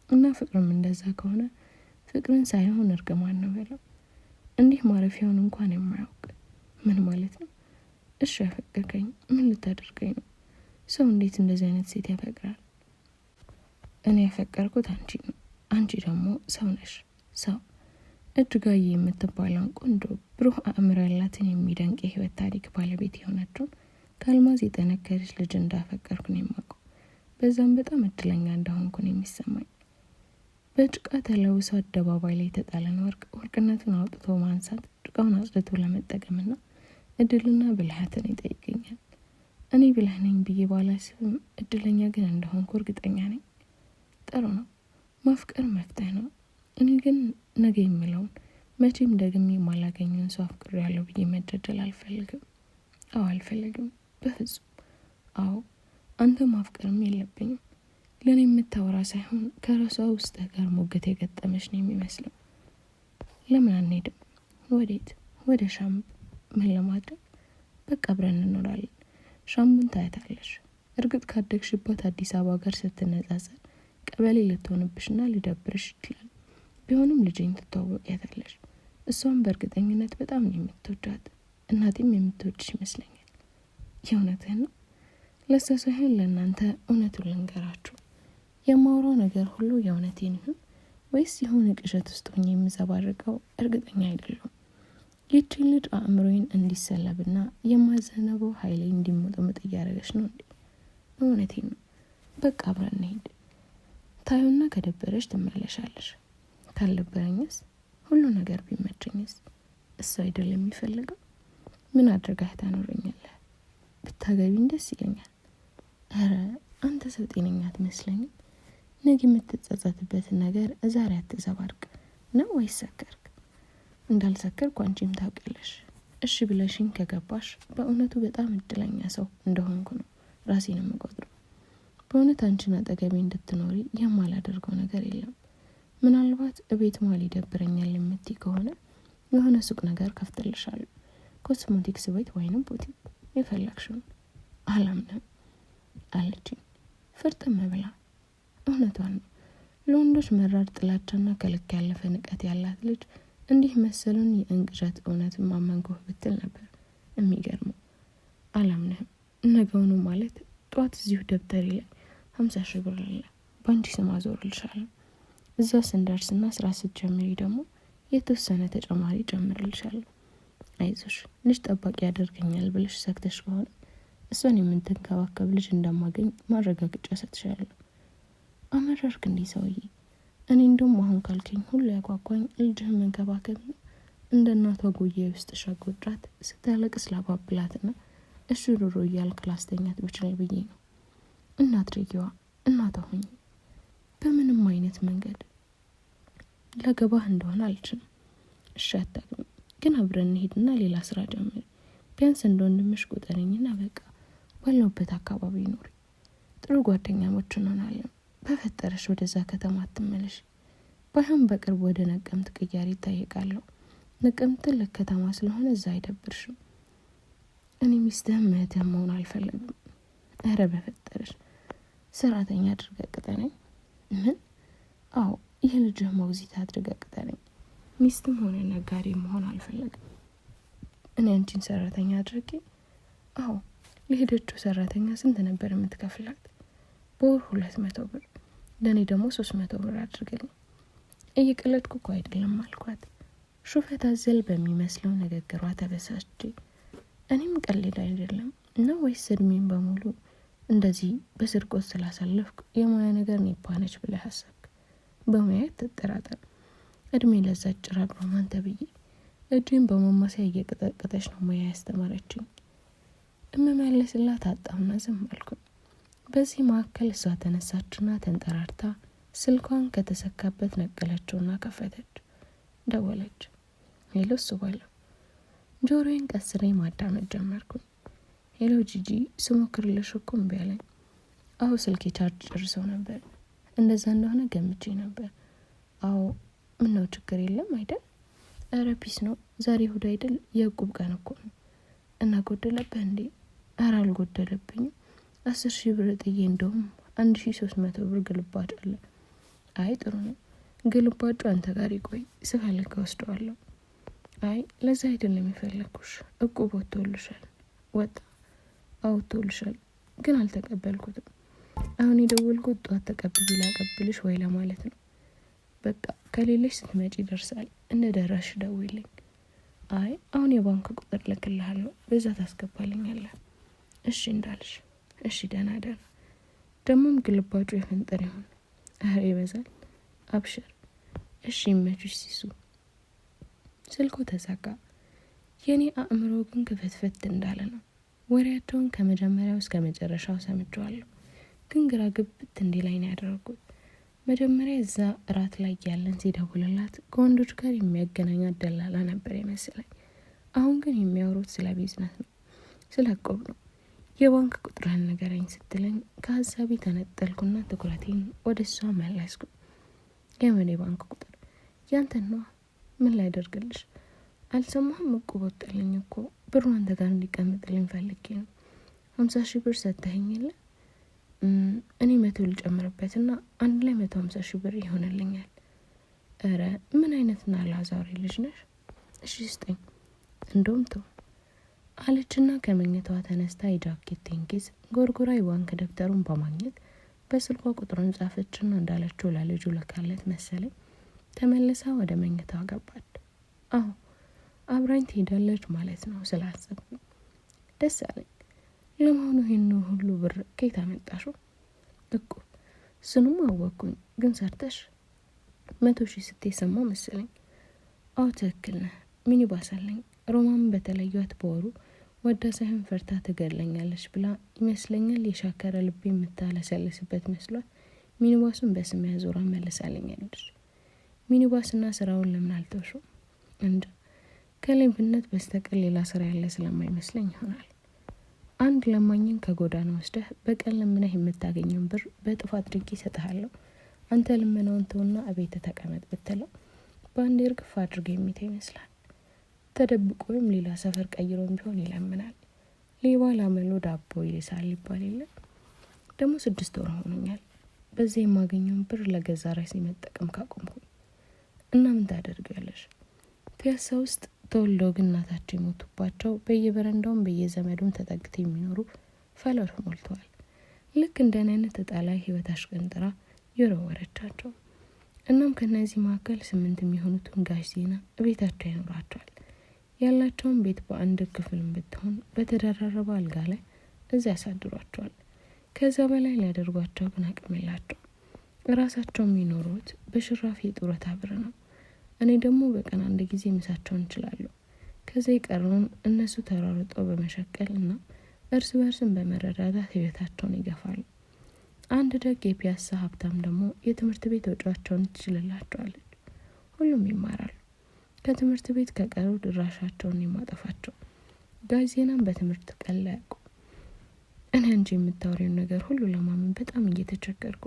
እና ፍቅርም እንደዛ ከሆነ ፍቅርን ሳይሆን እርግማን ነው በለው። እንዲህ ማረፊያውን እንኳን የማያውቅ ምን ማለት ነው? እሺ ያፈቅርከኝ፣ ምን ልታደርገኝ ነው? ሰው እንዴት እንደዚህ አይነት ሴት ያፈቅራል? እኔ ያፈቀርኩት አንቺ ነው። አንቺ ደግሞ ሰው ነሽ። ሰው እጅጋዬ የምትባለውን ቆንጆ ብሩህ አእምሮ ያላትን የሚደንቅ የህይወት ታሪክ ባለቤት የሆነችውን ከአልማዝ የጠነከረች ልጅ እንዳፈቀርኩ ነው የማውቀው። በዛም በጣም እድለኛ እንደሆንኩ ነው የሚሰማኝ። በጭቃ ተለውሶ አደባባይ ላይ የተጣለን ወርቅነቱን አውጥቶ ማንሳት ጭቃውን አጽድቶ ለመጠቀምና እድልና ብልሃትን ይጠይቀኛል። እኔ ብልህ ነኝ ብዬ ባላስብም እድለኛ ግን እንደሆንኩ እርግጠኛ ነኝ። ጥሩ ነው። ማፍቀር መፍትሄ ነው። እኔ ግን ነገ የምለውን መቼም ደግሜ የማላገኘውን ሰው አፍቅሬያለሁ ብዬ መደደል አልፈልግም። አዎ አልፈልግም፣ በፍጹም። አዎ አንተ ማፍቀርም የለብኝም። ለእኔ የምታወራ ሳይሆን ከራሷ ውስጥ ጋር ሞገት የገጠመች ነው የሚመስለው። ለምን አንሄድም? ወዴት? ወደ ሻምቡ። ምን ለማድረግ? በቃ አብረን እንኖራለን። ሻምቡን ታያታለሽ። እርግጥ ካደግሽባት አዲስ አበባ ጋር ስትነጻጸር ቀበሌ ልትሆንብሽና ሊደብርሽ ይችላል። ቢሆንም ልጄን ትተዋወቂያታለሽ። እሷም በእርግጠኝነት በጣም ነው የምትወዳት። እናቴም የምትወድሽ ይመስለኛል። የእውነትህን ነው? ለእሷ ሳይሆን ለእናንተ እውነቱን ልንገራችሁ። የማውራው ነገር ሁሉ የእውነቴን ይሁን ወይስ የሆነ ቅዠት ውስጥ ሆኜ የምዘባርቀው እርግጠኛ አይደለሁም። ይህችን ልጅ አእምሮዬን እንዲሰለብና የማዘነበው ኃይሌ እንዲሞጠሞጥ እያደረገች ነው እንዴ? እውነቴን ነው። በቃ አብረን እንሂድ። ታዩና ከደበረሽ ትመለሻለሽ። ካልደበረኝስ? ሁሉ ነገር ቢመቸኝስ? እሱ አይደል የሚፈልገው? ምን አድርጋህ ታኖረኛለህ? ብታገቢኝ ደስ ይለኛል። ኧረ አንተ ሰው ጤነኛ አትመስለኝም። ነገ የምትጸጸትበትን ነገር ዛሬ አትዘባርቅ። ነው ወይስ ሰከርክ? እንዳልሰከርኩ አንቺም ታውቂያለሽ። እሺ ብለሽኝ ከገባሽ በእውነቱ በጣም እድለኛ ሰው እንደሆንኩ ነው ራሴን የምቆጥረው። በእውነት አንቺን አጠገቤ እንድትኖሪ የማላደርገው ነገር የለም። ምናልባት እቤት መዋል ይደብረኛል የምትይ ከሆነ የሆነ ሱቅ ነገር ከፍትልሻለሁ። ኮስሞቲክስ ቤት ወይንም ቡቲክ፣ የፈለግሽውን። አላምንም አለችኝ ፍርጥም ብላ። እውነቷን ነው። ለወንዶች መራር ጥላቻና ከልክ ያለፈ ንቀት ያላት ልጅ እንዲህ መሰሉን የእንቅዠት እውነትን ማመንኩህ ብትል ነበር የሚገርመው። አላምንህም። ነገውኑ ማለት ጠዋት እዚሁ ደብተሬ ላይ 50 ሺህ ብር አለ። በአንቺ ስም አዞርልሻለሁ። እዛ ስንደርስና ስራ ስትጀምሪ ደግሞ የተወሰነ ተጨማሪ ጨምርልሻለሁ። አይዞሽ፣ ልጅ ጠባቂ ያደርገኛል ብለሽ ሰክተሽ ከሆነ እሷን የምትንከባከብ ልጅ እንደማገኝ ማረጋገጫ ሰጥሻለሁ። አመረርክ እንዲህ ሰውዬ። እኔ እንደውም አሁን ካልከኝ ሁሉ ያጓጓኝ ልጅህን መንከባከብ ነው። እንደ እናቷ ጎዬ ውስጥ ሻጎድራት ስታለቅስ ላባብላትና እሺ ሩሩ እያልክ ላስተኛት ብችል ብዬ ነው። እናት ሬጊዋ እናቷ ሆኝ በምንም አይነት መንገድ ለገባህ እንደሆነ አልችልም። እሺ አታግኝ፣ ግን አብረን እንሄድና ሌላ ስራ ጀምር። ቢያንስ እንደ ወንድምሽ ቁጠረኝና በቃ ባለውበት አካባቢ ኖሪ። ጥሩ ጓደኛሞች እንሆናለን። በፈጠረሽ ወደዛ ከተማ አትመለሽ። ባይሆን በቅርብ ወደ ነቀምት ቅያሪ ይጠይቃለሁ። ነቀምት ትልቅ ከተማ ስለሆነ እዛ አይደብርሽም። እኔ ሚስትህም እህትህም መሆን አልፈለግም። እረ በፈጠረሽ ሰራተኛ አድርገ ቅጠረኝ። ምን? አዎ የልጅህ ሞግዚት አድርገ ቅጠረኝ። ሚስትም ሆነ ነጋዴ መሆን አልፈለግም። እኔ አንቺን ሰራተኛ አድርጌ? አዎ ለሄደችው ሰራተኛ ስንት ነበር የምትከፍላት? በወር 200 ብር። ለእኔ ደግሞ 300 ብር አድርግልኝ። እየቀለድኩ እኮ አይደለም አልኳት። ሹፈት አዘል በሚመስለው ንግግሯ ተበሳጭ። እኔም ቀልድ አይደለም ነው ወይስ እድሜን በሙሉ እንደዚህ በስርቆት ስላሳለፍኩ የሙያ ነገር ኔፓነች ብለህ አሰብክ? በሙያ ትጠራጠር። እድሜ ለዛች ጭራቅ ሮማን ተብዬ እጅን በማማሲያ እየቀጠቀጠች ነው ሙያ ያስተማረችኝ። እምመለስላት አጣሁና ዝም አልኩኝ። በዚህ መካከል እሷ ተነሳችና ተንጠራርታ ስልኳን ከተሰካበት ነቀለችውና ከፈተች። ደወለች። ሄሎ እሱ ባለው ጆሮዬን ቀስሬ ማዳመጥ ጀመርኩኝ። ሄሎ ጂጂ፣ ስሞክርልሽ እኮ እምቢ አለኝ። አዎ ስልኬ ቻርጅ ጨርሰው ነበር። እንደዛ እንደሆነ ገምቼ ነበር። አዎ ምነው ችግር የለም አይደል? ኧረ ፒስ ነው። ዛሬ እሑድ አይደል? የዕቁብ ቀን እኮ ነው። እና ጎደለብህ እንዴ? ኧረ አልጎደለብኝም። 10,000 ብር ጥዬ እንደውም 1,300 ብር ግልባጭ አለ። አይ ጥሩ ነው። ግልባጩ አንተ ጋር ይቆይ፣ ስፈልግ ወስደዋለሁ። አይ ለዛ አይደለም የፈለግኩሽ። ዕቁብ ወጥቶልሻል። ወጣ? አዎ ወጥቶልሻል፣ ግን አልተቀበልኩትም። አሁን የደወልኩት ጧት ተቀብዬ ላቀብልሽ ወይ ለማለት ነው። በቃ ከሌለሽ ስትመጪ ይደርሳል። እንደደረስሽ ደውይልኝ። አይ አሁን የባንክ ቁጥር ልክልሃለሁ፣ በዛ ታስገባልኛለህ። እሺ እንዳልሽ። እሺ ደህና ደር። ደግሞም ግልባጩ የፍንጥር ይሁን። አረ ይበዛል። አብሽር። እሺ ይመችሽ ሲሱ። ስልኩ ተዘጋ። የኔ አእምሮ ግን ክፍትፍት እንዳለ ነው። ወሬያቸውን ከመጀመሪያው እስከ መጨረሻው ሰምቼዋለሁ፣ ግን ግራ ግብት እንዲላይ ነው ያደረጉት። መጀመሪያ እዛ እራት ላይ ያለን ሲደውልላት ከወንዶች ጋር የሚያገናኛት ደላላ ነበር የመሰለኝ። አሁን ግን የሚያወሩት ስለ ቢዝነስ ነው፣ ስለ ዕቁብ ነው። የባንክ ቁጥርህን ንገረኝ ስትለኝ ከሀሳቤ ተነጠልኩና ትኩረቴን ወደ እሷ መለስኩ። የምን የባንክ ቁጥር? ያንተን ነዋ። ምን ላይ አደርግልሽ? አልሰማህም? ዕቁብ ወጣልኝ እኮ። ብሩ አንተ ጋር እንዲቀመጥልኝ ፈልጌ ነው። 50,000 ብር ሰጥተኸኝ የለ? እኔ 100 ልጨምርበትና አንድ ላይ 150,000 ብር ይሆንልኛል። ኧረ ምን አይነትና ላዛሪ ልጅ ነሽ? እሺ ስጠኝ። እንደውም ተው አለችና ከመኝታዋ ተነስታ የጃኬቴን ኪስ ጎርጎራ የባንክ ደብተሩን በማግኘት በስልኳ ቁጥሩን ጻፈችና እንዳለችው ለልጁ ልካለት መሰለኝ ተመልሳ ወደ መኝታዋ ገባች። አዎ አብራኝ ትሄዳለች ማለት ነው ስላሰብኩኝ ደስ አለኝ። ለመሆኑ ይህን ሁሉ ብር ከየት አመጣሽው? ዕቁብ። እሱንም አወቅኩኝ፣ ግን ሰርተሽ 100,000 ስትሰማ መሰለኝ። አዎ ትክክል ነህ። ሚኒባስ አለኝ። ሮማን በተለያት በወሩ ወዳ ሳይሆን ፈርታ ትገለኛለች ብላ ይመስለኛል የሻከረ ልቤ የምታለሰልስበት መስሏት ሚኒባሱን በስም ያዞራ መልሳለኛለች። ሚኒባስና ስራውን ለምን አልተውሽም? እንጃ ከሌብነት በስተቀር ሌላ ስራ ያለ ስለማይመስለኝ ይሆናል። አንድ ለማኝን ከጎዳና ወስደህ በቀን ለምነህ የምታገኘውን ብር በጥፍ አድርጌ እሰጥሃለሁ፣ አንተ ልመናውን ተውና እቤት ተቀመጥ ብትለው በአንድ እርግፍ አድርገ የሚታ ይመስላል። ተደብቆ ወይም ሌላ ሰፈር ቀይሮም ቢሆን ይለምናል። ሌባ ላመሎ ዳቦ ይልሳል ይባል የለ? ደግሞ 6 ወር ሆኖኛል በዚህ የማገኘውን ብር ለገዛ ራሴ መጠቀም ካቆምኩኝ። እና ምን ታደርጊያለሽ? ፒያሳ ውስጥ ተወልደው ግን እናታቸው የሞቱባቸው በየበረንዳውም በየዘመዱም ተጠግተው የሚኖሩ ፈለር ሞልተዋል። ልክ እንደኔ አይነት እጣ ላይ ህይወት አሽቀንጥራ የወረወረቻቸው። እናም ከነዚህ መካከል 8 የሚሆኑትን ጋሽ ዜና ቤታቸው ያኖራቸዋል። ያላቸውን ቤት በአንድ ክፍልም ብትሆን በተደራረበ አልጋ ላይ እዚያ ያሳድሯቸዋል። ከዛ በላይ ሊያደርጓቸው ግን አቅም የላቸው። ራሳቸው የሚኖሩት በሽራፊ የጡረታ ብር ነው። እኔ ደግሞ በቀን 1 ጊዜ ምሳቸውን እንችላለሁ። ከዛ የቀረውን እነሱ ተሯሩጠው በመሸቀል እና እርስ በርስን በመረዳዳት ህይወታቸውን ይገፋሉ። አንድ ደግ የፒያሳ ሀብታም ደግሞ የትምህርት ቤት ወጪያቸውን ትችልላቸዋለች። ሁሉም ይማራሉ። ከትምህርት ቤት ከቀሩ ድራሻቸውን የማጠፋቸው። ጋሽ ዜናም በትምህርት ቀላ ያውቁ። እኔ አንቺ የምታወሪውን ነገር ሁሉ ለማመን በጣም እየተቸገርኩ።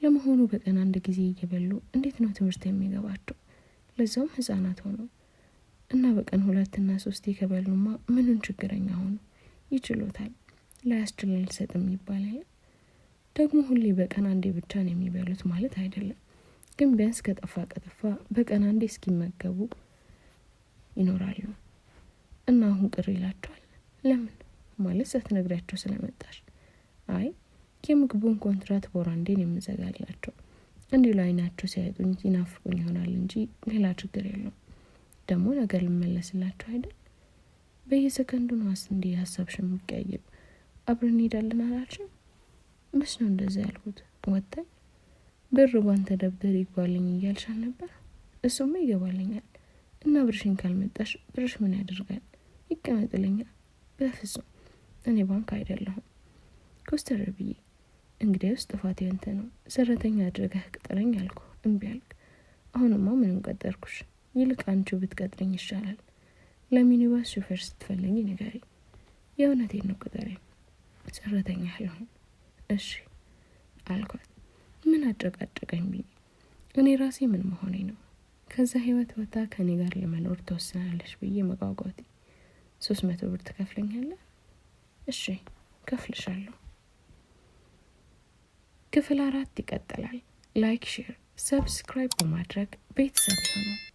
ለመሆኑ በቀን 1 ጊዜ እየበሉ እንዴት ነው ትምህርት የሚገባቸው? ለዛውም ህጻናት ሆነው እና በቀን 2 እና 3 ከበሉማ ምኑን ችግረኛ ሆኑ? ይችሉታል። ላያስችል አልሰጥም ይባላል። ደግሞ ሁሌ በቀን 1 ብቻ ነው የሚበሉት ማለት አይደለም። ግን ቢያንስ ከጠፋ በቀን 1 እስኪመገቡ ይኖራሉ። እና አሁን ቅር ይላቸዋል። ለምን ማለት ሳትነግሪያቸው ስለመጣሽ? አይ የምግቡን ኮንትራት ቦራንዴን የምዘጋላቸው። እንዲሁ አይናቸው ሲያዩት እንጂ ናፍቁኝ ይሆናል እንጂ ሌላ ችግር የለውም። ደግሞ ነገር ልመለስላቸው አይደል? በየሰከንዱ ነው እንዲህ ሀሳብሽ የሚቀያየሩ። አብረን እንሄዳለን አላልሽም? መች ነው እንደዛ ያልኩት? ወጣኝ ብር ባንተ ደብተር ይጓልኝ እያልሻል ነበር? እሱማ ይገባልኛል። እና ብርሽን ካልመጣሽ ብርሽ ምን ያደርጋል? ይቀመጥልኛል። በፍጹም እኔ ባንክ አይደለሁም። ኮስተር ብዬ እንግዲህ ውስጥ ጥፋት ያንተ ነው። ሰራተኛ አድርገህ ቅጠረኝ አልኩ፣ እምቢ አልክ። አሁንማ ምንም ቀጠርኩሽ። ይልቅ አንቺው ብትቀጥረኝ ይሻላል። ለሚኒባስ ሹፌር ስትፈልጊ ንገሪ። የእውነቴን ነው፣ ቅጠረኝ። ሰራተኛ አልሆን። እሺ አልኳት። ምን አጨቃጨቀኝ ብዬ እኔ ራሴ ምን መሆኔ ነው? ከዛ ህይወት ወጣ ከኔ ጋር ለመኖር ተወስናለሽ ብዬ መጓጓቴ። 300 ብር ትከፍለኛለህ? እሺ ከፍልሻለሁ። ክፍል 4 ይቀጥላል። ላይክ፣ ሼር፣ ሰብስክራይብ በማድረግ ቤተሰብ ይሁኑ።